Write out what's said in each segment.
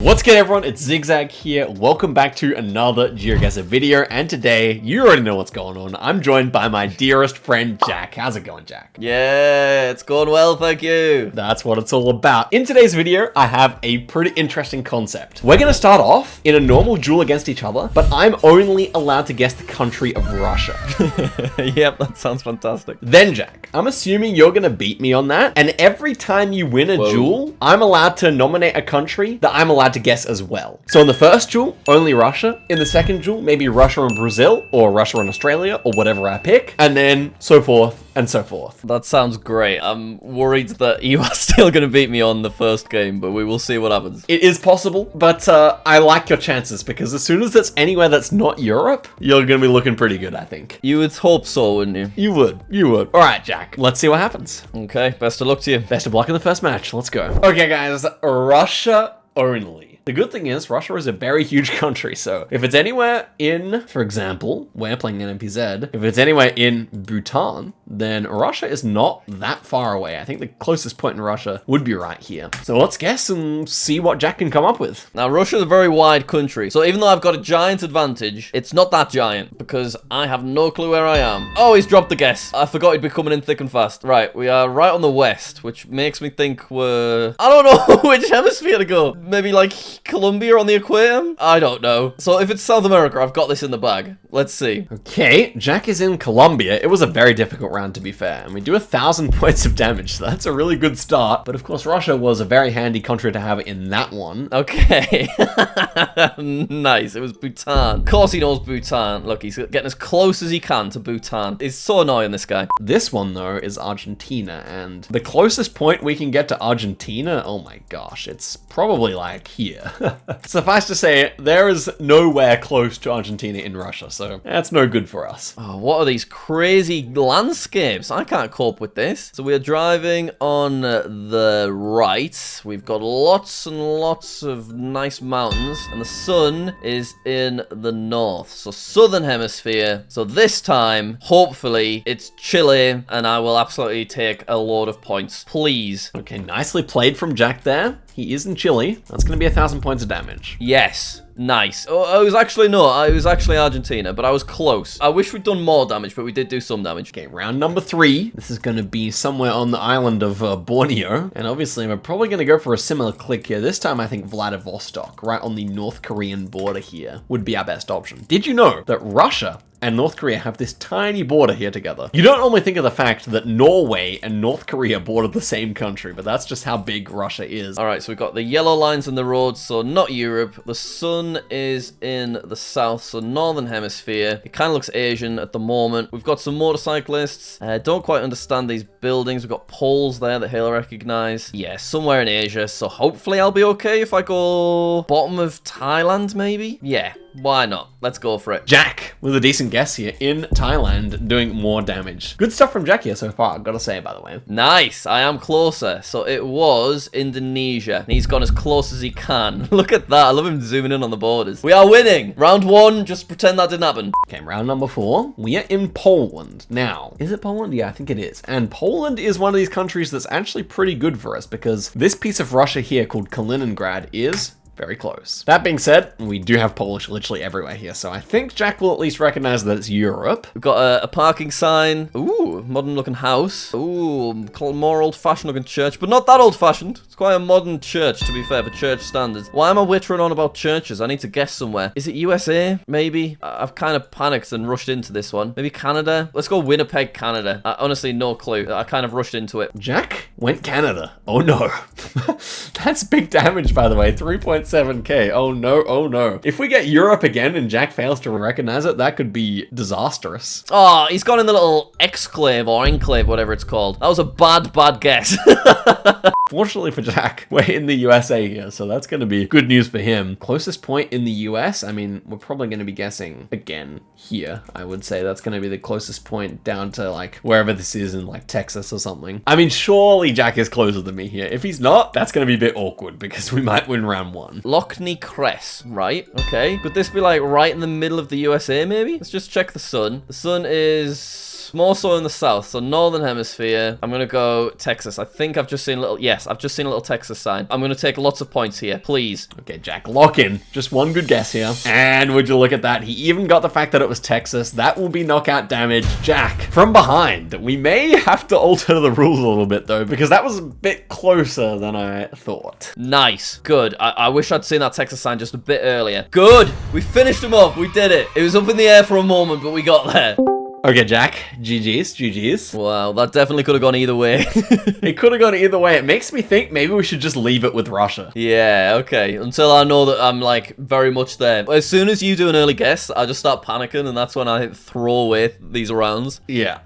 What's good, everyone? It's Zigzag here. Welcome back to another Geoguessr video, and today, you already know what's going on. I'm joined by my dearest friend, Jack. How's it going, Jack? Yeah, it's going well, thank you. That's what it's all about. In today's video, I have a pretty interesting concept. We're gonna start off in a normal duel against each other, but I'm only allowed to guess the country of Russia. Yep, that sounds fantastic. Then, Jack, I'm assuming you're gonna beat me on that, and every time you win a duel, I'm allowed to nominate a country that I'm allowed to guess as well. So in the first duel, only Russia. In the second duel, maybe Russia and Brazil, or Russia and Australia, or whatever I pick, and then so forth and so forth. That sounds great. I'm worried that you are still going to beat me on the first game, but we will see what happens. It is possible, but I like your chances, because as soon as it's anywhere that's not Europe, you're going to be looking pretty good, I think. You would hope so, wouldn't you? You would. You would. All right, Jack. Let's see what happens. Okay, best of luck to you. Best of luck in the first match. Let's go. Okay, guys. Russia only. The good thing is, Russia is a very huge country, so if it's anywhere in, for example, we're playing NMPZ, if it's anywhere in Bhutan, then Russia is not that far away. I think the closest point in Russia would be right here. So let's guess and see what Jack can come up with. Now, Russia's a very wide country, so even though I've got a giant advantage, it's not that giant, because I have no clue where I am. Oh, he's dropped the guess. I forgot he'd be coming in thick and fast. Right, we are right on the west, which makes me think we're... I don't know which hemisphere to go. Maybe like Colombia on the equator? I don't know. So if it's South America, I've got this in the bag. Let's see. Okay, Jack is in Colombia. It was a very difficult round, to be fair, and we do 1,000 points of damage, so that's a really good start. But of course, Russia was a very handy country to have in that one. Okay. Nice. It was Bhutan. Of course he knows Bhutan. Look, he's getting as close as he can to Bhutan. He's so annoying, this guy. This one, though, is Argentina, and the closest point we can get to Argentina, oh my gosh, it's probably like here. Suffice to say, there is nowhere close to Argentina in Russia, so that's no good for us. Oh, what are these crazy landscapes? I can't cope with this. So we are driving on the right. We've got lots and lots of nice mountains, and the sun is in the north. So southern hemisphere. So this time, hopefully, it's Chile, and I will absolutely take a load of points. Please. Okay, nicely played from Jack there. He is in Chile. That's going to be 1,000 points of damage. Yes. Nice. Oh, it was actually Argentina, but I was close. I wish we'd done more damage, but we did do some damage. Okay, round number 3. This is going to be somewhere on the island of Borneo. And obviously, we're probably going to go for a similar click here. This time, I think Vladivostok, right on the North Korean border here, would be our best option. Did you know that Russia and North Korea have this tiny border here together? You don't normally think of the fact that Norway and North Korea border the same country, but that's just how big Russia is. All right, so we've got the yellow lines in the road, so not Europe. The sun is in the south, so northern hemisphere. It kind of looks Asian at the moment. We've got some motorcyclists. Don't quite understand these buildings. We've got poles there that he'll recognize. Yeah, somewhere in Asia, so hopefully I'll be okay if I go bottom of Thailand, maybe? Yeah. Why not? Let's go for it. Jack, with a decent guess here, in Thailand, doing more damage. Good stuff from Jack here so far, I've got to say, by the way. Nice. I am closer. So it was Indonesia. He's gone as close as he can. Look at that. I love him zooming in on the borders. We are winning. Round 1, just pretend that didn't happen. Okay, round number 4. We are in Poland. Now, is it Poland? Yeah, I think it is. And Poland is one of these countries that's actually pretty good for us, because this piece of Russia here called Kaliningrad is very close. That being said, we do have Polish literally everywhere here, so I think Jack will at least recognize that it's Europe. We've got a parking sign. Ooh, modern looking house. Ooh, more old-fashioned looking church, but not that old-fashioned. It's quite a modern church, to be fair, for church standards. Why am I wittering on about churches? I need to guess somewhere. Is it USA? Maybe? I've kind of panicked and rushed into this one. Maybe Canada? Let's go Winnipeg, Canada. Honestly, no clue. I kind of rushed into it. Jack went Canada. Oh no. That's big damage, by the way. 3.7k. Oh no, oh no. If we get Europe again and Jack fails to recognize it, that could be disastrous. Oh, he's gone in the little exclave or enclave, whatever it's called. That was a bad guess. Fortunately for Jack, we're in the USA here, so that's going to be good news for him. Closest point in the US, I mean, we're probably going to be guessing again here. I would say that's going to be the closest point down to like wherever this is in like Texas or something. I mean, surely Jack is closer than me here. If he's not, that's going to be a bit awkward because we might win round 1. one. Lockney Cress, right? Okay. Could this be like right in the middle of the USA, maybe? Let's just check the sun. The sun is more so in the south, so northern hemisphere. I'm gonna go Texas. I think I've just seen a little, yes, I've just seen a little Texas sign. I'm gonna take lots of points here, please. Okay, Jack, lock in. Just one good guess here. And would you look at that? He even got the fact that it was Texas. That will be knockout damage. Jack, from behind. We may have to alter the rules a little bit, though, because that was a bit closer than I thought. Nice. Good. I wish I'd seen that Texas sign just a bit earlier. Good. We finished him off. We did it. It was up in the air for a moment, but we got there. Okay, Jack. GG's. Wow, that definitely could have gone either way. It could have gone either way. It makes me think maybe we should just leave it with Russia. Yeah, okay. Until I know that I'm, like, very much there. As soon as you do an early guess, I just start panicking, and that's when I throw away these rounds. Yeah.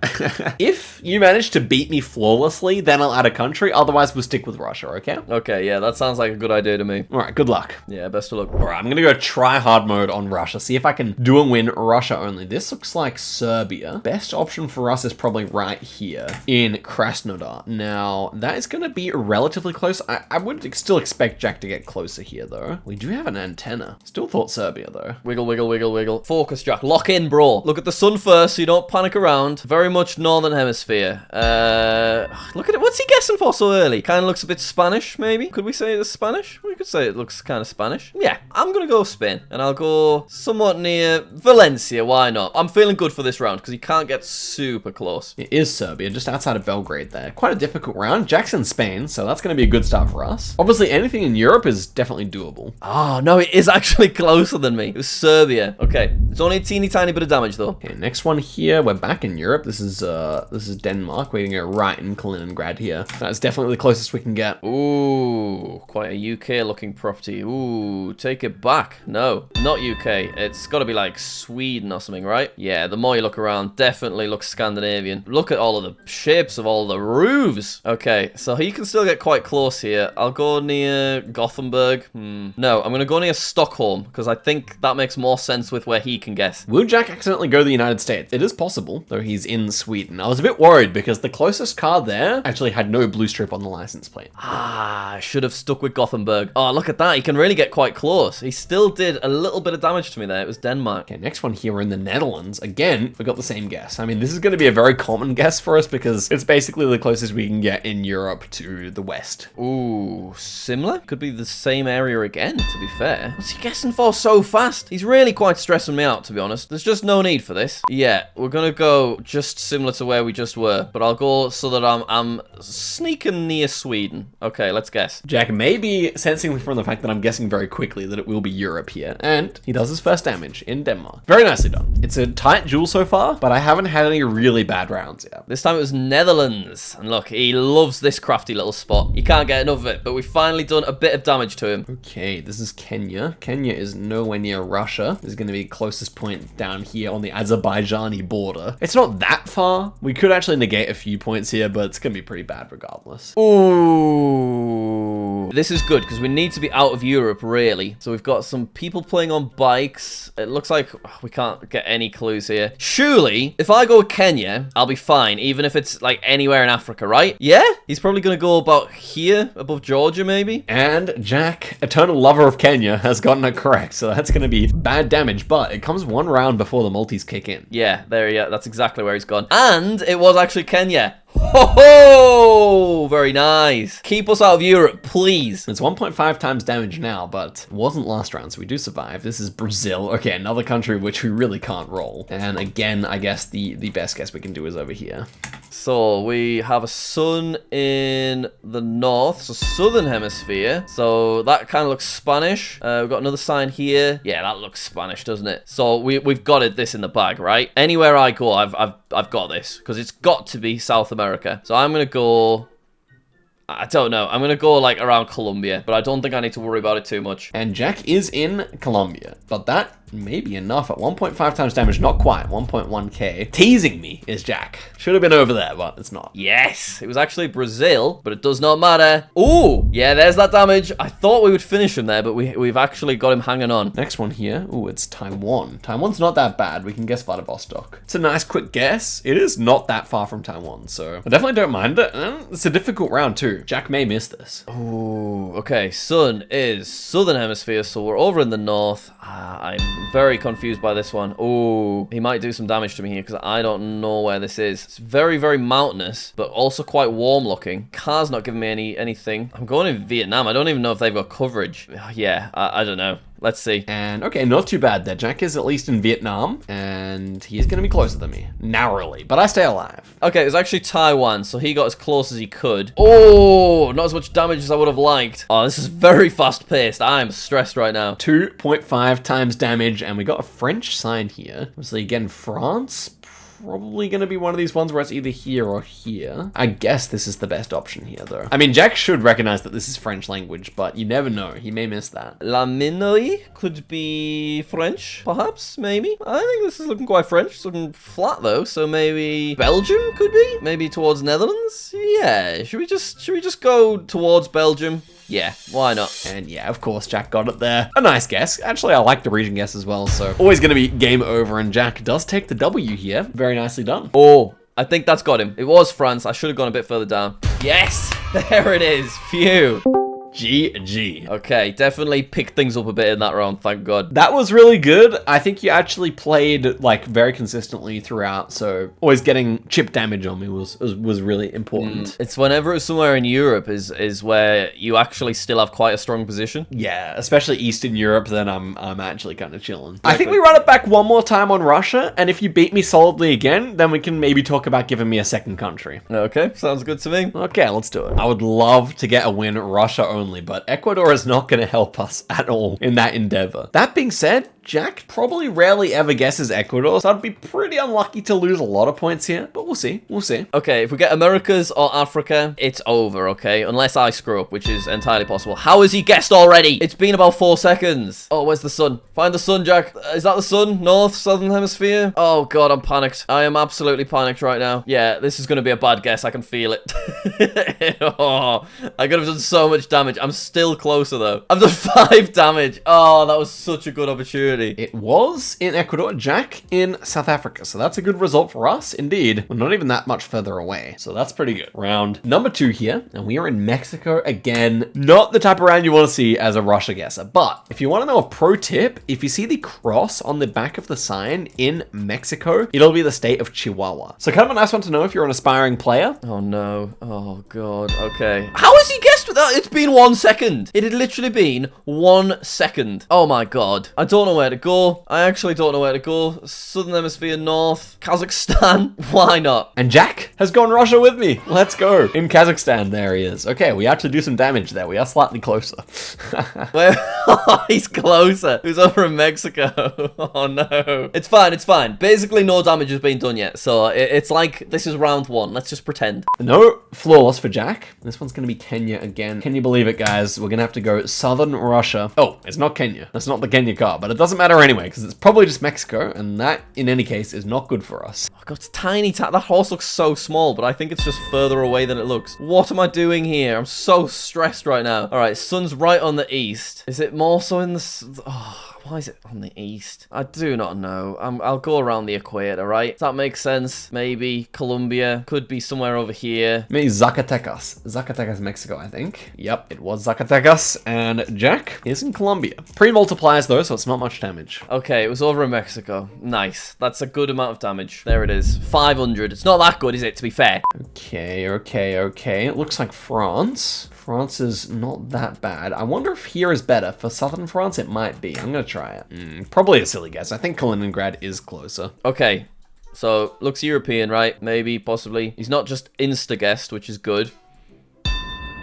If you manage to beat me flawlessly, then I'll add a country. Otherwise, we'll stick with Russia, okay? Okay, yeah, that sounds like a good idea to me. All right, good luck. Yeah, best of luck. All right, I'm going to go try hard mode on Russia. See if I can do a win Russia only. This looks like Serbia. Best option for us is probably right here in Krasnodar. Now, that is going to be relatively close. I would still expect Jack to get closer here, though. We do have an antenna. Still thought Serbia, though. Wiggle, wiggle, wiggle, wiggle. Focus, Jack. Lock in, bro. Look at the sun first so you don't panic around. Very much northern hemisphere. Look at it. What's he guessing for so early? Kind of looks a bit Spanish, maybe? Could we say it's Spanish? We could say it looks kind of Spanish. Yeah, I'm going to go Spain. And I'll go somewhat near Valencia. Why not? I'm feeling good for this round because he can't get super close. It is Serbia, just outside of Belgrade there. Quite a difficult round. Jack's in Spain, so that's going to be a good start for us. Obviously, anything in Europe is definitely doable. Oh, no, it is actually closer than me. It was Serbia. Okay, it's only a teeny tiny bit of damage, though. Okay, next one here. We're back in Europe. This is Denmark. We're going to go right in Kaliningrad here. That's definitely the closest we can get. Ooh, quite a UK-looking property. Ooh, take it back. No, not UK. It's got to be like Sweden or something, right? Yeah, the more you look around, definitely looks Scandinavian. Look at all of the shapes of all the roofs. Okay, so he can still get quite close here. I'll go near Gothenburg. No, I'm going to go near Stockholm because I think that makes more sense with where he can guess. Will Jack accidentally go to the United States? It is possible, though he's in Sweden. I was a bit worried because the closest car there actually had no blue strip on the license plate. Ah, I should have stuck with Gothenburg. Oh, look at that. He can really get quite close. He still did a little bit of damage to me there. It was Denmark. Okay, next one here, we're in the Netherlands. Again, we got the same guess. I mean, this is going to be a very common guess for us because it's basically the closest we can get in Europe to the west. Ooh, similar? Could be the same area again, to be fair. What's he guessing for so fast? He's really quite stressing me out, to be honest. There's just no need for this. Yeah, we're going to go just similar to where we just were, but I'll go so that I'm sneaking near Sweden. Okay, let's guess. Jack may be sensing from the fact that I'm guessing very quickly that it will be Europe here, and he does his first damage in Denmark. Very nicely done. It's a tight duel so far, but I haven't had any really bad rounds yet. This time it was Netherlands, and look, he loves this crafty little spot. You can't get enough of it, but we've finally done a bit of damage to him. Okay, this is Kenya. Kenya is nowhere near Russia. This is going to be the closest point down here on the Azerbaijani border. It's not that far. We could actually negate a few points here, but it's going to be pretty bad regardless. Ooh. This is good because we need to be out of Europe, really. So we've got some people playing on bikes. It looks like we can't get any clues here. Surely, if I go with Kenya, I'll be fine, even if it's like anywhere in Africa, right? Yeah? He's probably going to go about here, above Georgia, maybe? And Jack, eternal lover of Kenya, has gotten it correct. So that's going to be bad damage, but it comes one round before the multis kick in. Yeah, that's exactly where he's gone. And it was actually Kenya. Ho ho! Very nice. Keep us out of Europe, please. It's 1.5 times damage now, but it wasn't last round, so we do survive. This is Brazil. Okay, another country which we really can't roll. And again, I guess the best guess we can do is over here. So we have a sun in the north, so southern hemisphere. So that kind of looks Spanish. We've got another sign here. Yeah, that looks Spanish, doesn't it? So we've got this in the bag, right? Anywhere I go, I've got this because it's got to be South America. So I'm gonna go. I don't know. I'm going to go like around Colombia, but I don't think I need to worry about it too much. And Jack is in Colombia, but that may be enough at 1.5 times damage. Not quite. 1.1k. Teasing me is Jack. Should have been over there, but it's not. Yes, it was actually Brazil, but it does not matter. Ooh, yeah, there's that damage. I thought we would finish him there, but we've actually got him hanging on. Next one here. Ooh, it's Taiwan. Taiwan's not that bad. We can guess Vladivostok. It's a nice quick guess. It is not that far from Taiwan, so I definitely don't mind it. And it's a difficult round too. Jack may miss this. Ooh, okay. Sun is southern hemisphere, so we're over in the north. I'm very confused by this one. Ooh, he might do some damage to me here because I don't know where this is. It's very, very mountainous, but also quite warm looking. Car's not giving me anything. I'm going in Vietnam. I don't even know if they've got coverage. Yeah, I don't know. Let's see. And okay, not too bad there. Jack is at least in Vietnam, and he's going to be closer than me. Narrowly, but I stay alive. Okay, it was actually Taiwan, so he got as close as he could. Oh, not as much damage as I would have liked. Oh, this is very fast-paced. I'm stressed right now. 2.5 times damage, and we got a French sign here. Obviously, again, France. Probably going to be one of these ones where it's either here or here. I guess this is the best option here, though. I mean, Jack should recognize that this is French language, but you never know. He may miss that. La Minorie could be French, perhaps, maybe. I think this is looking quite French. It's looking flat, though, so maybe Belgium could be? Maybe towards Netherlands? Yeah, should we just go towards Belgium? Yeah, why not? And yeah, of course, Jack got it there. A nice guess. Actually, I like the region guess as well, so always going to be game over, and Jack does take the W here. Very nicely done. Oh, I think that's got him. It was France. I should have gone a bit further down. Yes, there it is. Phew. GG. Okay, definitely picked things up a bit in that round, thank God. That was really good. I think you actually played like very consistently throughout, so always getting chip damage on me was really important. It's whenever it's somewhere in Europe is where you actually still have quite a strong position. Yeah, especially Eastern Europe, then I'm actually kind of chilling. Exactly. I think we run it back one more time on Russia, and if you beat me solidly again, then we can maybe talk about giving me a second country. Okay, sounds good to me. Okay, let's do it. I would love to get a win Russia only, but Ecuador is not going to help us at all in that endeavor. That being said, Jack probably rarely ever guesses Ecuador, so I'd be pretty unlucky to lose a lot of points here, but we'll see. We'll see. Okay, if we get Americas or Africa, it's over, okay? Unless I screw up, which is entirely possible. How has he guessed already? It's been about 4 seconds. Oh, where's the sun? Find the sun, Jack. Is that the sun? North, southern hemisphere? Oh, God, I'm panicked. I am absolutely panicked right now. Yeah, this is going to be a bad guess. I can feel it. Oh, I could have done so much damage. I'm still closer, though. I've done 5 damage. Oh, that was such a good opportunity. It was in Ecuador, Jack in South Africa. So that's a good result for us. Indeed, we're not even that much further away. So that's pretty good. Round number 2 here. And we are in Mexico again. Not the type of round you want to see as a Russia guesser. But if you want to know a pro tip, if you see the cross on the back of the sign in Mexico, it'll be the state of Chihuahua. So kind of a nice one to know if you're an aspiring player. Oh no. Oh God. Okay. How has he guessed with that? It's been 1 second. It had literally been 1 second. Oh my God. I don't know where to go. I actually don't know where to go. Southern hemisphere, north, Kazakhstan. Why not? And Jack has gone Russia with me. Let's go. In Kazakhstan, there he is. Okay, we actually do some damage there. We are slightly closer. Where? Oh, he's closer. He's over in Mexico. Oh no. It's fine. It's fine. Basically, no damage has been done yet. So it's like this is round 1. Let's just pretend. No flawless for Jack. This one's going to be Kenya again. Can you believe it, guys? We're going to have to go southern Russia. Oh, it's not Kenya. That's not the Kenya card, but it doesn't matter anyway, because it's probably just Mexico, and that, in any case, is not good for us. Oh God, it's tiny. That horse looks so small, but I think it's just further away than it looks. What am I doing here? I'm so stressed right now. All right, sun's right on the east. Is it more so in the... Oh... Why is it on the east? I do not know. I'll go around the equator, right? Does that make sense? Maybe Colombia could be somewhere over here. Maybe Zacatecas. Zacatecas, Mexico, I think. Yep, it was Zacatecas. And Jack is in Colombia. Pre-multipliers, though, so it's not much damage. Okay, it was over in Mexico. Nice. That's a good amount of damage. There it is. 500. It's not that good, is it, to be fair? Okay. It looks like France. France is not that bad. I wonder if here is better. For southern France, it might be. I'm going to try it. Probably a silly guess. I think Kaliningrad is closer. Okay. So, looks European, right? Maybe, possibly. He's not just insta-guessed, which is good.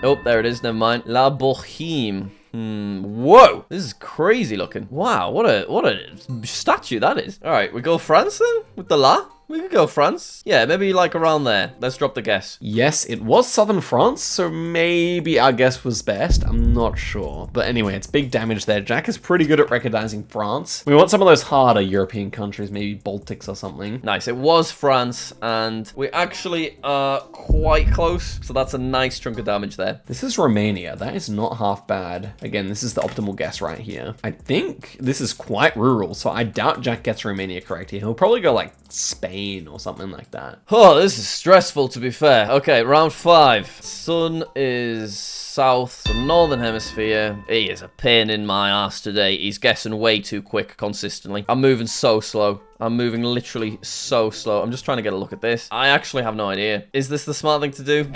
Oh, there it is. Never mind. La Boheme. Whoa! This is crazy looking. Wow, what a statue that is. All right, we go France then? With the La? We could go France. Yeah, maybe like around there. Let's drop the guess. Yes, it was southern France, so maybe our guess was best. I'm not sure. But anyway, it's big damage there. Jack is pretty good at recognizing France. We want some of those harder European countries, maybe Baltics or something. Nice. It was France, and we actually are quite close. So that's a nice chunk of damage there. This is Romania. That is not half bad. Again, this is the optimal guess right here. I think this is quite rural, so I doubt Jack gets Romania correct here. He'll probably go like Spain Spain or something like that. Oh, this is stressful, to be fair. Okay, round 5. Sun is south, the northern hemisphere. He is a pain in my ass today. He's guessing way too quick consistently. I'm moving so slow. I'm moving literally so slow. I'm just trying to get a look at this. I actually have no idea. Is this the smart thing to do?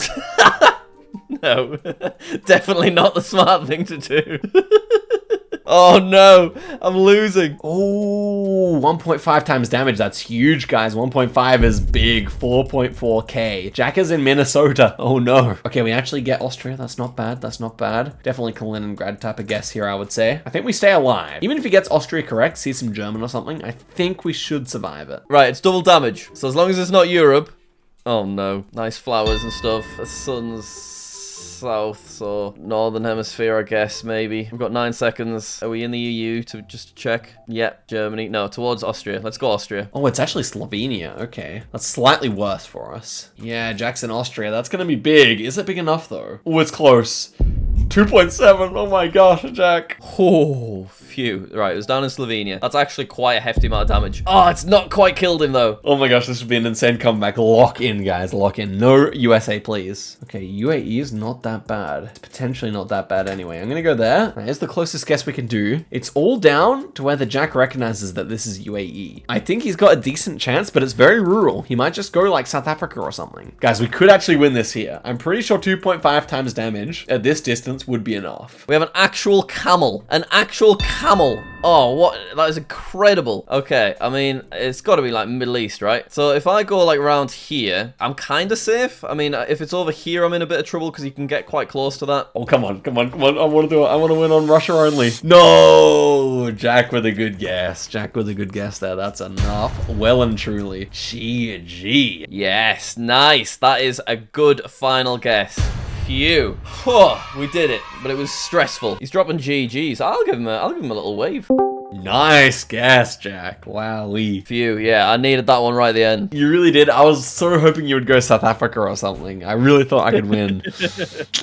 No. Definitely not the smart thing to do. Oh no, I'm losing. Oh, 1.5 times damage. That's huge, guys. 1.5 is big. 4.4k. Jack is in Minnesota. Oh no. Okay, we actually get Austria. That's not bad. That's not bad. Definitely Kaliningrad type of guess here, I would say. I think we stay alive. Even if he gets Austria correct, see some German or something, I think we should survive it. Right, it's double damage. So as long as it's not Europe. Oh no. Nice flowers and stuff. The sun's south, so northern hemisphere, I guess, maybe. We've got 9 seconds. Are we in the EU to just check? Yep, Germany. No, towards Austria. Let's go Austria. Oh, it's actually Slovenia. Okay. That's slightly worse for us. Yeah, Jack's in Austria. That's going to be big. Is it big enough, though? Oh, it's close. 2.7. Oh my gosh, Jack. Oh, phew. Right, it was down in Slovenia. That's actually quite a hefty amount of damage. Oh, it's not quite killed him, though. Oh my gosh, this would be an insane comeback. Lock in, guys. Lock in. No USA, please. Okay, UAE is not that bad. It's potentially not that bad anyway. I'm going to go there. Here's the closest guess we can do. It's all down to whether Jack recognizes that this is UAE. I think he's got a decent chance, but it's very rural. He might just go like South Africa or something. Guys, we could actually win this here. I'm pretty sure 2.5 times damage at this distance would be enough. We have an actual camel. An actual camel. Oh, what? That is incredible. Okay, I mean, it's got to be like Middle East, right? So if I go like around here, I'm kind of safe. I mean, if it's over here, I'm in a bit of trouble because you can get quite close to that. Oh, come on, come on, come on. I want to do it. I want to win on Russia only. No! Jack with a good guess. Jack with a good guess there. That's enough. Well and truly. GG. Yes, nice. That is a good final guess. Phew. Oh, we did it, but it was stressful. He's dropping GGs. I'll give him a little wave. Nice guess, Jack. Wowee. Phew, yeah, I needed that one right at the end. You really did. I was so hoping you would go South Africa or something. I really thought I could win.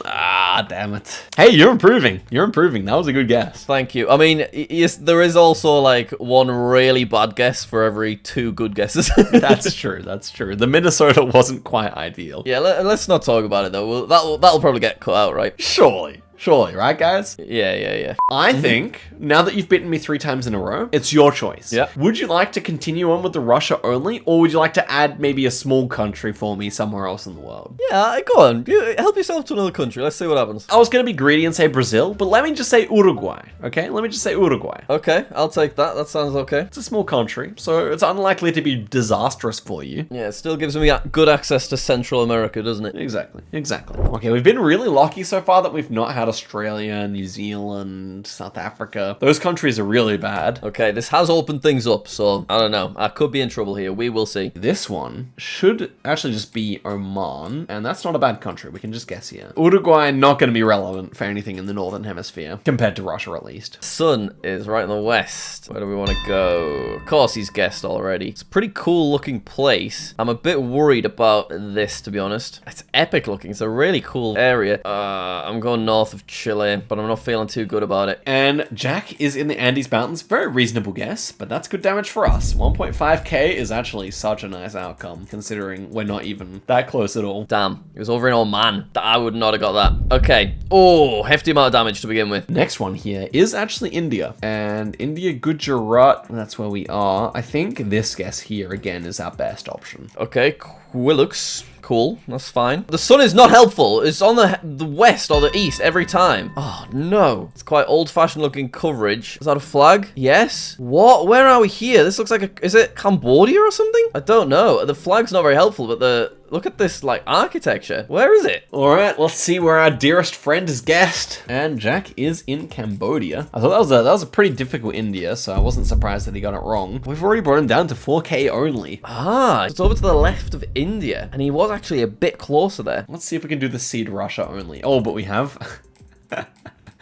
Ah, damn it. Hey, you're improving. You're improving. That was a good guess. Thank you. I mean, yes, there is also like one really bad guess for every 2 good guesses. That's true. That's true. The Minnesota wasn't quite ideal. Yeah, let's not talk about it though. That'll probably get cut out, right? Surely. Surely, right, guys? Yeah. I think, now that you've beaten me 3 times in a row, it's your choice. Yeah. Would you like to continue on with the Russia only, or would you like to add maybe a small country for me somewhere else in the world? Yeah, go on. Help yourself to another country. Let's see what happens. I was going to be greedy and say Brazil, but let me just say Uruguay, okay? Let me just say Uruguay. Okay, I'll take that. That sounds okay. It's a small country, so it's unlikely to be disastrous for you. Yeah, it still gives me good access to Central America, doesn't it? Exactly. Okay, we've been really lucky so far that we've not had Australia, New Zealand, South Africa. Those countries are really bad. Okay, this has opened things up, so I don't know. I could be in trouble here. We will see. This one should actually just be Oman, and that's not a bad country. We can just guess here. Uruguay, not going to be relevant for anything in the Northern Hemisphere, compared to Russia at least. Sun is right in the west. Where do we want to go? Of course, he's guessed already. It's a pretty cool looking place. I'm a bit worried about this, to be honest. It's epic looking. It's a really cool area. I'm going north of Chile, but I'm not feeling too good about it. And Jack is in the Andes Mountains. Very reasonable guess, but that's good damage for us. 1.5k is actually such a nice outcome, considering we're not even that close at all. Damn, it was over in Oman. I would not have got that. Okay. Oh, hefty amount of damage to begin with. Next one here is actually India. And India, Gujarat, that's where we are. I think this guess here, again, is our best option. Okay, Quillux. Cool, that's fine. The sun is not helpful. It's on the west or the east every time. Oh, no. It's quite old-fashioned looking coverage. Is that a flag? Yes. What? Where are we here? This looks like is it Cambodia or something? I don't know. The flag's not very helpful, but look at this, like, architecture. Where is it? All right, let's see where our dearest friend is guessed. And Jack is in Cambodia. I thought that was a pretty difficult India, so I wasn't surprised that he got it wrong. We've already brought him down to 4k only. Ah, it's over to the left of India, and he was actually a bit closer there. Let's see if we can do the seed Russia only. Oh, but we have...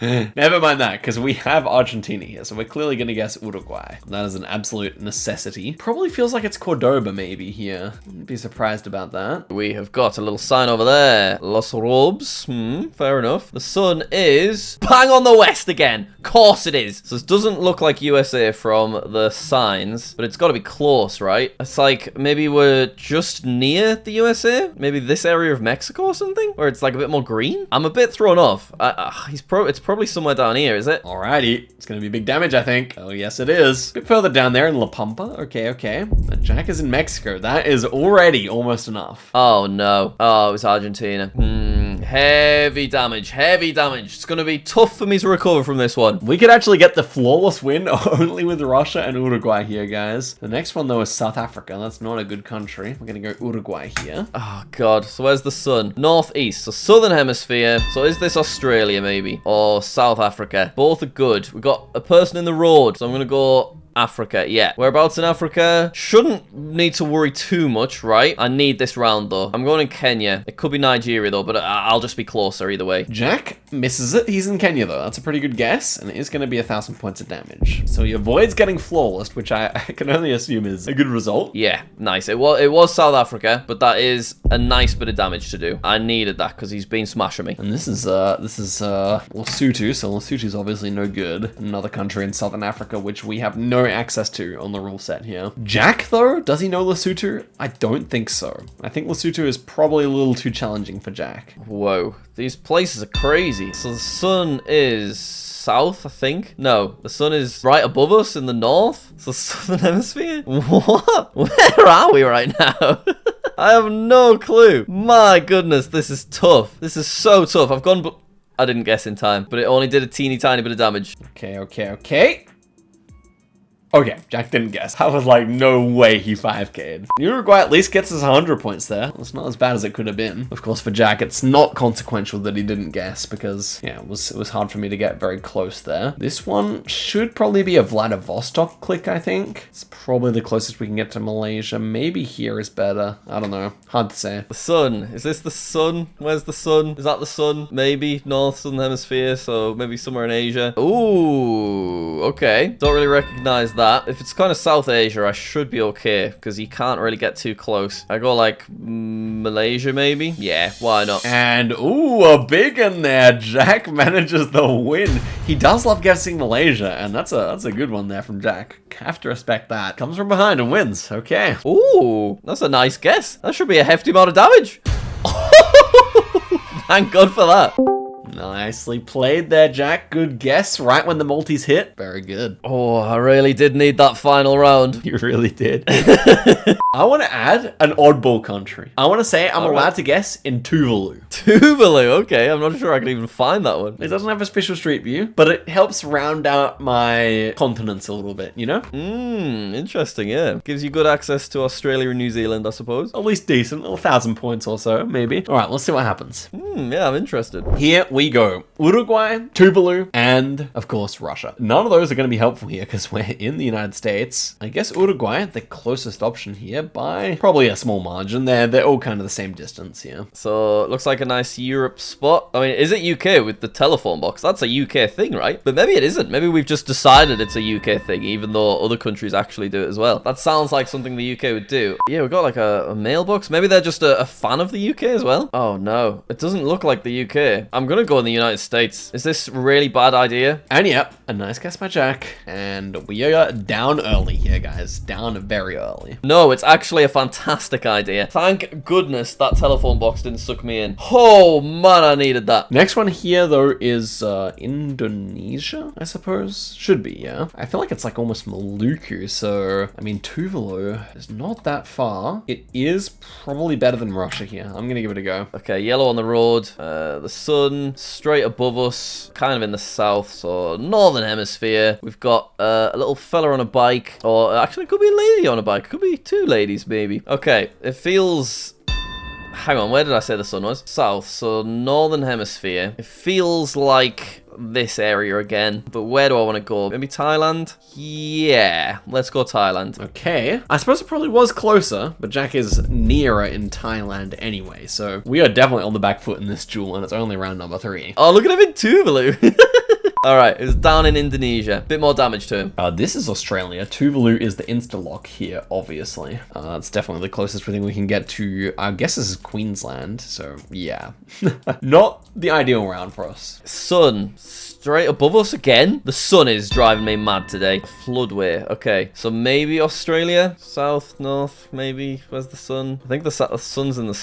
Never mind that, because we have Argentina here, so we're clearly going to guess Uruguay. That is an absolute necessity. Probably feels like it's Cordoba, maybe, here. Wouldn't be surprised about that. We have got a little sign over there. Los Robes. Fair enough. The sun is bang on the west again. Course it is. So this doesn't look like USA from the signs, but it's got to be close, right? It's like maybe we're just near the USA. Maybe this area of Mexico or something, where it's like a bit more green. I'm a bit thrown off. It's probably somewhere down here, is it? Alrighty. It's going to be big damage, I think. Oh, yes, it is. A bit further down there in La Pampa. Okay, okay. But Jack is in Mexico. That is already almost enough. Oh, no. Oh, it was Argentina. Heavy damage. Heavy damage. It's going to be tough for me to recover from this one. We could actually get the flawless win only with Russia and Uruguay here, guys. The next one, though, is South Africa. That's not a good country. We're going to go Uruguay here. Oh, God. So where's the sun? Northeast. So southern hemisphere. So is this Australia, maybe? Or South Africa? Both are good. We got a person in the road. So I'm going to go Africa, yeah. Whereabouts in Africa? Shouldn't need to worry too much, right? I need this round, though. I'm going in Kenya. It could be Nigeria, though, but I'll just be closer either way. Jack misses it. He's in Kenya, though. That's a pretty good guess, and it is going to be 1,000 points of damage. So he avoids getting flawless, which I can only assume is a good result. Yeah, nice. It was South Africa, but that is a nice bit of damage to do. I needed that because he's been smashing me. And this is Lesotho, so Lesotho's obviously no good. Another country in Southern Africa, which we have no access to on the rule set here. Jack, though, does he know Lesotho? I don't think so. I think Lesotho is probably a little too challenging for Jack. Whoa, these places are crazy. So the sun is south, I think. No, the sun is right above us in the north. So southern hemisphere? What? Where are we right now? I have no clue. My goodness, this is tough. This is so tough. I didn't guess in time, but it only did a teeny tiny bit of damage. Okay. Okay, Jack didn't guess. I was like, no way he 5K'd. Uruguay at least gets us 100 points there. It's not as bad as it could have been. Of course, for Jack, it's not consequential that he didn't guess because, yeah, it was hard for me to get very close there. This one should probably be a Vladivostok click, I think. It's probably the closest we can get to Malaysia. Maybe here is better. I don't know. Hard to say. The sun. Is this the sun? Where's the sun? Is that the sun? Maybe North Southern Hemisphere, so maybe somewhere in Asia. Ooh, okay. Don't really recognize that. If it's kind of South Asia, I should be okay because you can't really get too close. I go like Malaysia, maybe? Yeah, why not? And ooh, a big one there. Jack manages the win. He does love guessing Malaysia, and that's a good one there from Jack. Have to respect that. Comes from behind and wins. Okay. Ooh, that's a nice guess. That should be a hefty amount of damage. Thank God for that. Nicely played there, Jack. Good guess. Right when the multis hit. Very good. Oh, I really did need that final round. You really did. I want to add an oddball country. I want to say I'm allowed to guess in Tuvalu. Tuvalu, okay. I'm not sure I can even find that one. It doesn't have a special street view, but it helps round out my continents a little bit, you know? Interesting, yeah. Gives you good access to Australia and New Zealand, I suppose. At least decent. 1,000 points or so, maybe. All right, let's see what happens. Yeah, I'm interested. Here we go. Uruguay, Tuvalu, and, of course, Russia. None of those are going to be helpful here because we're in the United States. I guess Uruguay, the closest option here by probably a small margin. They're all kind of the same distance here. So, it looks like a nice Europe spot. I mean, is it UK with the telephone box? That's a UK thing, right? But maybe it isn't. Maybe we've just decided it's a UK thing, even though other countries actually do it as well. That sounds like something the UK would do. Yeah, we've got like a mailbox. Maybe they're just a fan of the UK as well. Oh, no. It doesn't look like the UK. I'm going to go in the United States. Is this a really bad idea? And yep, a nice guess by Jack. And we are down early here, guys. Down very early. No, it's actually a fantastic idea. Thank goodness that telephone box didn't suck me in. Oh, man, I needed that. Next one here, though, is Indonesia, I suppose. Should be, yeah. I feel like it's like almost Maluku, so, I mean, Tuvalu is not that far. It is probably better than Russia here. I'm going to give it a go. Okay, yellow on the road. The sun straight above us, kind of in the south, so northern hemisphere. We've got a little fella on a bike, or actually it could be a lady on a bike. It could be two ladies, maybe. Okay, it feels... Hang on, where did I say the sun was? South, so northern hemisphere. It feels like this area again, but where do I want to go? Maybe Thailand? Yeah, let's go Thailand. Okay, I suppose it probably was closer, but Jack is nearer in Thailand anyway, so we are definitely on the back foot in this duel, and it's only round number 3. Oh, look at him in Tuvalu. All right, it was down in Indonesia. Bit more damage to him. This is Australia. Tuvalu is the insta-lock here, obviously. That's definitely the closest thing we can get to, I guess this is Queensland, so yeah. Not the ideal round for us. Sun. Straight above us again. The sun is driving me mad today. Floodway. Okay, so maybe Australia? South, north, maybe. Where's the sun? I think the sun's in the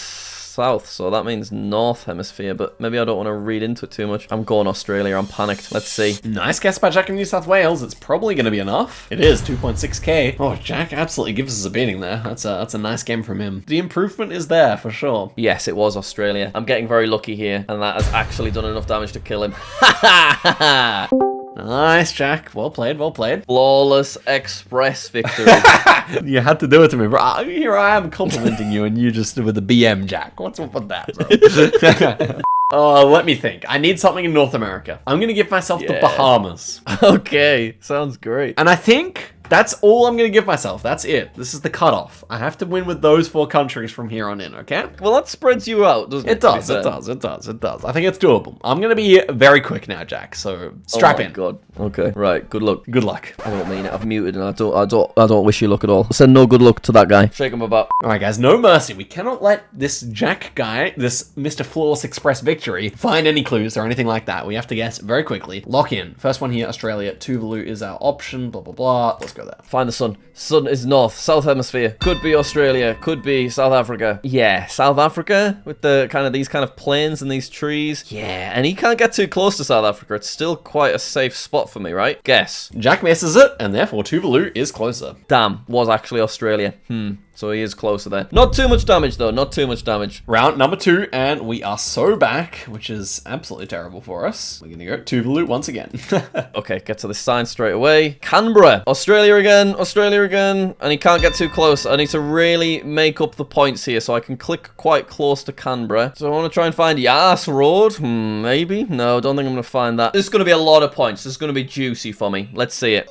south, so that means north hemisphere, but maybe I don't want to read into it too much. I'm going Australia. I'm panicked. Let's see. Nice guess by Jack in New South Wales. It's probably going to be enough. It is 2.6k. Oh, Jack absolutely gives us a beating there. That's a nice game from him. The improvement is there for sure. Yes, it was Australia. I'm getting very lucky here, and that has actually done enough damage to kill him. Ha ha ha ha! Nice, Jack. Well played, well played. Flawless express victory. You had to do it to me, bro. Here I am complimenting you, and you just with the BM, Jack. What's up with that, bro? Oh, let me think. I need something in North America. I'm going to give myself the Bahamas. Okay, sounds great. And I think that's all I'm going to give myself. That's it. This is the cutoff. I have to win with those 4 countries from here on in, okay? Well, that spreads you out, doesn't it? It does. I think it's doable. I'm going to be very quick now, Jack, so strap in. Oh my god. Okay. Right, good luck. Good luck. I don't mean it. I've muted and I don't wish you luck at all. Send no good luck to that guy. Shake him about. All right, guys, no mercy. We cannot let this Jack guy, this Mr. Flawless Express Victory, find any clues or anything like that. We have to guess very quickly. Lock in. First one here, Australia. Tuvalu is our option, blah, blah, blah. Let's go there. Find the sun. Sun is north, south hemisphere. Could be Australia, could be South Africa. Yeah, South Africa with the kind of these kind of plains and these trees. Yeah, and he can't get too close to South Africa. It's still quite a safe spot for me, right? Guess. Jack misses it, and therefore Tuvalu is closer. Damn, was actually Australia. So he is closer there. Not too much damage, though. Not too much damage. Round number 2, and we are so back, which is absolutely terrible for us. We're going to go Tuvalu once again. Okay, get to the sign straight away. Canberra. Australia again. Australia again. And he can't get too close. I need to really make up the points here so I can click quite close to Canberra. So I want to try and find Yas Road. Maybe. No, don't think I'm going to find that. This is going to be a lot of points. This is going to be juicy for me. Let's see it.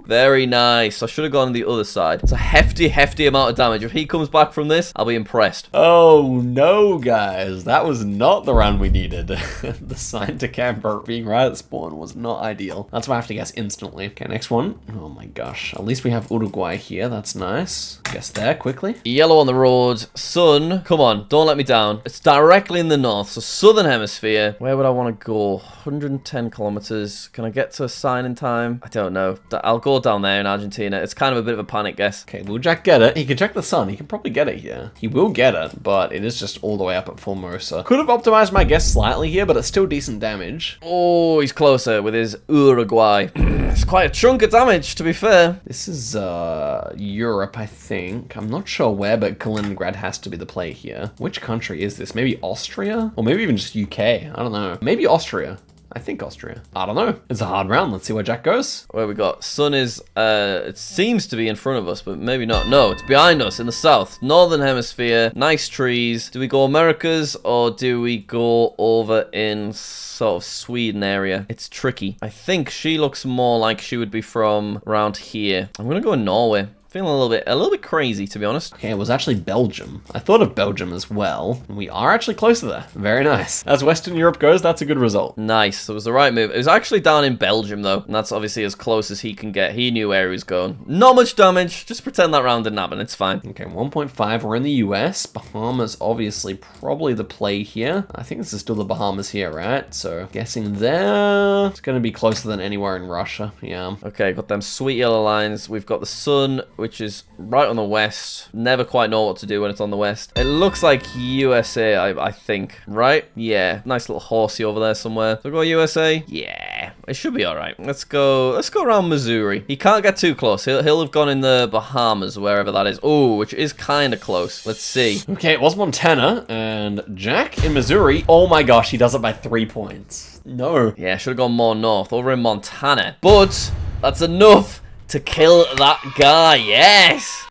Very nice. I should have gone on the other side. It's a hefty amount of damage. If he comes back from this, I'll be impressed. Oh no, guys. That was not the run we needed. The sign to Canberra being right at spawn was not ideal. That's why I have to guess instantly. Okay, next one. Oh my gosh. At least we have Uruguay here. That's nice. Guess there quickly. Yellow on the road. Sun. Come on. Don't let me down. It's directly in the north. So southern hemisphere. Where would I want to go? 110 kilometers. Can I get to a sign in time? I don't know. I'll go down there in Argentina. It's kind of a bit of a panic guess. Okay, will Jack get it? He can check the sun. He can probably get it here. He will get it, but it is just all the way up at Formosa. Could have optimized my guess slightly here, but it's still decent damage. Oh, he's closer with his Uruguay. It's quite a chunk of damage, to be fair. This is Europe, I think. I'm not sure where, but Kaliningrad has to be the play here. Which country is this? Maybe Austria? Or maybe even just UK. I don't know. Maybe Austria. I think Austria. I don't know. It's a hard round. Let's see where Jack goes. Where we got? Sun is, it seems to be in front of us, but maybe not. No, it's behind us in the south. Northern hemisphere. Nice trees. Do we go Americas or do we go over in sort of Sweden area? It's tricky. I think she looks more like she would be from around here. I'm going to go Norway. Feeling a little bit crazy, to be honest. Okay, it was actually Belgium. I thought of Belgium as well. We are actually close to there. Very nice. As Western Europe goes, that's a good result. Nice. It was the right move. It was actually down in Belgium, though. And that's obviously as close as he can get. He knew where he was going. Not much damage. Just pretend that round didn't happen. It's fine. Okay, 1.5. We're in the US. Bahamas, obviously, probably the play here. I think this is still the Bahamas here, right? So, guessing there. It's going to be closer than anywhere in Russia. Yeah. Okay, got them sweet yellow lines. We've got the sun, which is right on the west. Never quite know what to do when it's on the west. It looks like USA, I think. Right? Yeah. Nice little horsey over there somewhere. So go USA? Yeah. It should be alright. Let's go around Missouri. He can't get too close. He'll have gone in the Bahamas, wherever that is. Oh, which is kind of close. Let's see. Okay, it was Montana, and Jack in Missouri. Oh my gosh, he does it by 3 points. No. Yeah, should have gone more north. Over in Montana. But that's enough to kill that guy. Yes.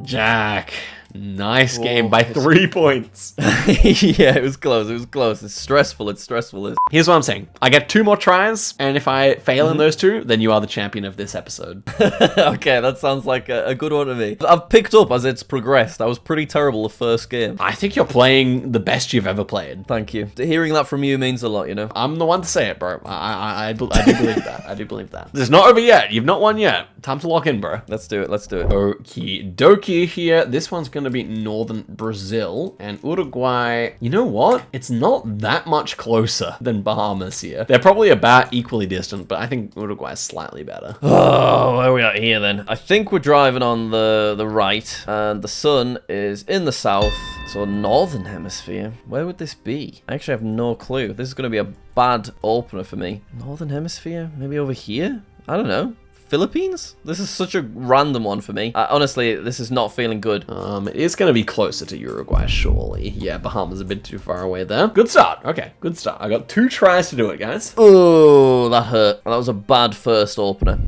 Jack. Nice game by 3 points. Yeah, it was close. It was close. It's stressful. It's stressful. Here's what I'm saying. I get 2 more tries, and if I fail in those 2, then you are the champion of this episode. Okay, that sounds like a good one to me. I've picked up as it's progressed. I was pretty terrible the first game. I think you're playing the best you've ever played. Thank you. Hearing that from you means a lot, you know? I'm the one to say it, bro. I do believe that. I do believe that. It's not over yet. You've not won yet. Time to lock in, bro. Let's do it. Let's do it. Okie dokie here. This one's going to be northern Brazil and Uruguay. You know what? It's not that much closer than Bahamas here. They're probably about equally distant, but I think Uruguay is slightly better. Oh, where are we at here then? I think we're driving on the right, and the sun is in the south, so northern hemisphere. Where would this be? I actually have no clue. This is going to be a bad opener for me. Northern hemisphere? Maybe over here? I don't know. Philippines? This is such a random one for me. Honestly, this is not feeling good. It is going to be closer to Uruguay, surely. Yeah, Bahamas a bit too far away there. Good start. Okay, good start. I got 2 tries to do it, guys. Oh, that hurt. That was a bad first opener.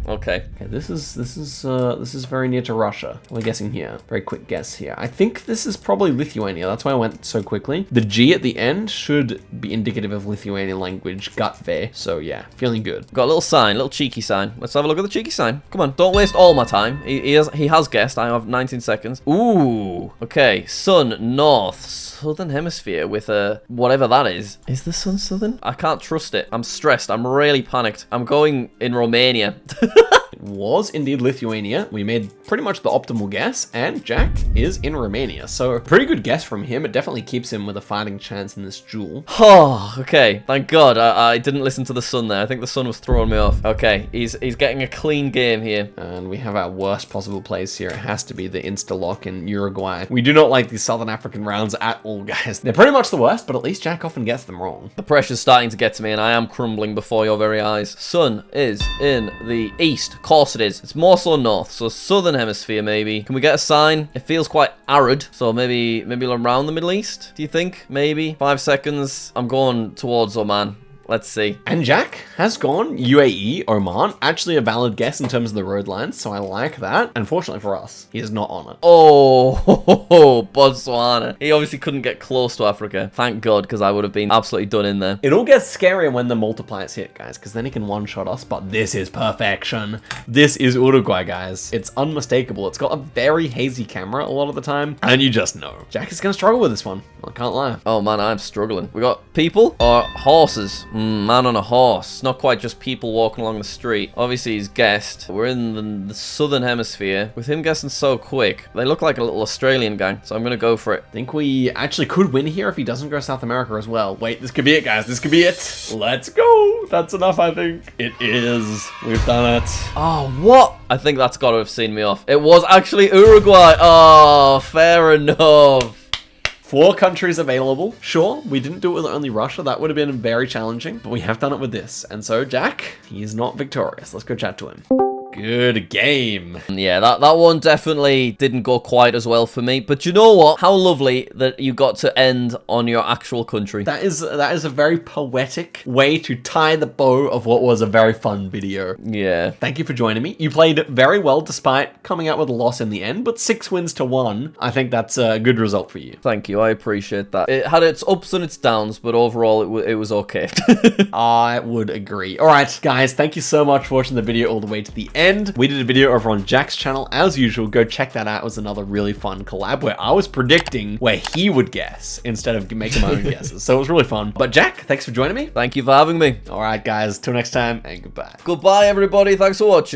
Okay. Okay, this is very near to Russia. We're guessing here. Very quick guess here. I think this is probably Lithuania. That's why I went so quickly. The G at the end should be indicative of Lithuanian language, Gatve. So yeah, feeling good. Got a little sign, little cheeky sign. Let's have a look at the cheeky sign. Come on, don't waste all my time. He has guessed. I have 19 seconds. Ooh. Okay, sun, north, southern hemisphere with a whatever that is. Is the sun southern? I can't trust it. I'm stressed. I'm really panicked. I'm going in Romania. It was indeed Lithuania. We made pretty much the optimal guess, and Jack is in Romania. So pretty good guess from him. It definitely keeps him with a fighting chance in this duel. Oh, okay. Thank God I didn't listen to the sun there. I think the sun was throwing me off. Okay, he's getting a clean game here. And we have our worst possible place here. It has to be the insta-lock in Uruguay. We do not like these Southern African rounds at all, guys. They're pretty much the worst, but at least Jack often gets them wrong. The pressure's starting to get to me, and I am crumbling before your very eyes. Sun is in the east. Of course it is. It's more so north, so southern hemisphere maybe. Can we get a sign? It feels quite arid, so maybe around the Middle East, do you think? Maybe 5 seconds. I'm going towards Oman. Let's see. And Jack has gone UAE, Oman. Actually a valid guess in terms of the road lines, so I like that. Unfortunately for us, he is not on it. Oh, Botswana. He obviously couldn't get close to Africa. Thank God, because I would have been absolutely done in there. It all gets scarier when the multipliers hit, guys, because then he can one-shot us, but this is perfection. This is Uruguay, guys. It's unmistakable. It's got a very hazy camera a lot of the time, and you just know. Jack is going to struggle with this one. I can't lie. Oh man, I'm struggling. We got people or horses? Man on a horse. Not quite just people walking along the street. Obviously, he's guessed. We're in the southern hemisphere. With him guessing so quick, they look like a little Australian gang, so I'm going to go for it. I think we actually could win here if he doesn't go South America as well. Wait, this could be it, guys. This could be it. Let's go. That's enough, I think. It is. We've done it. Oh, what? I think that's got to have seen me off. It was actually Uruguay. Oh, fair enough. 4 countries available. Sure, we didn't do it with only Russia. That would have been very challenging, but we have done it with this. And so, Jack, he is not victorious. Let's go chat to him. Good game. Yeah, that one definitely didn't go quite as well for me. But you know what? How lovely that you got to end on your actual country. That is a very poetic way to tie the bow of what was a very fun video. Yeah. Thank you for joining me. You played very well despite coming out with a loss in the end, but 6 wins to 1. I think that's a good result for you. Thank you. I appreciate that. It had its ups and its downs, but overall it was okay. I would agree. All right, guys, thank you so much for watching the video all the way to the end. We did a video over on Jack's channel. As usual, go check that out. It was another really fun collab where I was predicting where he would guess instead of making my own guesses. So it was really fun. But Jack, thanks for joining me. Thank you for having me. All right, guys, till next time, and goodbye. Goodbye, everybody. Thanks for watching.